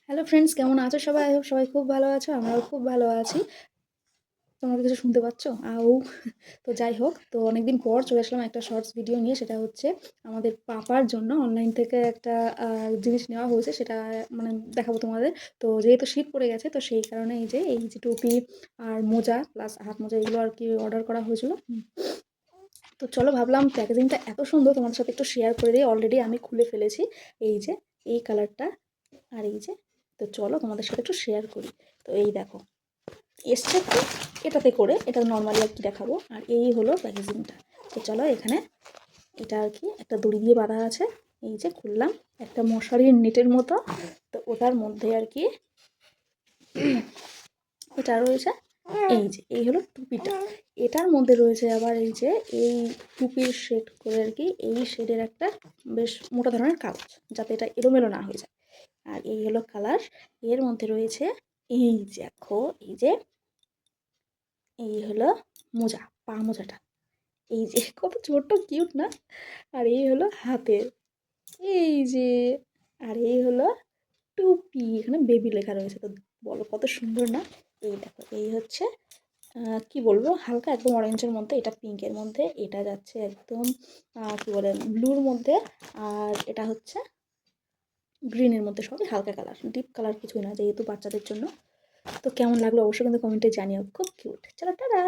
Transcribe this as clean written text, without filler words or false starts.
Hello friends, কেমন আছো সবাই? আই হোপ সবাই খুব ভালো আছো। আমরাও খুব ভালো আছি। তোমরা কিছু শুনতে পাচ্ছ? আউ। তো যাই হোক, তো অনেকদিন পর চলে আসলাম একটা শর্টস ভিডিও নিয়ে। সেটা হচ্ছে আমাদের পাপার জন্য অনলাইন থেকে একটা জিনিস নেওয়া হয়েছে, সেটা মানে দেখাবো তোমাদের। তো যেহেতু শীত পড়ে গেছে, তো সেই কারণে এই যে টুপি আর মোজা প্লাস হাত মোজা এগুলো আর কি অর্ডার করা হয়েছিল। তো চলো, ভাবলাম প্যাকেজিংটা এত সুন্দর তোমাদের সাথে একটু শেয়ার করে দিই। অলরেডি আমি খুলে ফেলেছি। এই যে এই কালারটা, আর এই যে, তো চলো তোমাদের সাথে একটু শেয়ার করি। তো এই দেখো, এসছে তো এটাতে করে, এটা নর্মালি আর কি দেখাবো। আর এই হলো প্যাকেজিংটা। তো চলো, এখানে এটা আর কি একটা দড়ি দিয়ে বাঁধা আছে। এই যে খুললাম, একটা মশারির নেটের মতো। তো ওটার মধ্যে আর কি এটা রয়েছে। এই যে এই হলো টুপিটা। এটার মধ্যে রয়েছে আবার এই যে এই টুপির শেড করে আর কি, এই শেডের একটা বেশ মোটা ধরনের কাগজ, যাতে এটা এলোমেলো না হয়ে যায়। আর এই হলো কালার। এর মধ্যে রয়েছে এই দেখো, এই যে এই হলো মোজা, পা মোজাটা। এই যে কত ছোট্ট কিউট না? আর এই হলো হাতের, এই যে, আর এই হলো টুপি। এখানে বেবি লেখা রয়েছে, তো বলো কত সুন্দর না? এই দেখো, এই হচ্ছে কি বলবো, হালকা একদম অরেঞ্জের মধ্যে, এটা পিঙ্কের মধ্যে, এটা যাচ্ছে একদম কি বলে ব্লুর মধ্যে, আর এটা হচ্ছে গ্রিনের মধ্যে। সবই হালকা কালার, ডিপ কালার কিছুই না, যেহেতু বাচ্চাদের জন্য। তো কেমন লাগলো অবশ্যই কিন্তু কমেন্টে জানিও। খুব কিউট। চলো, টাটা।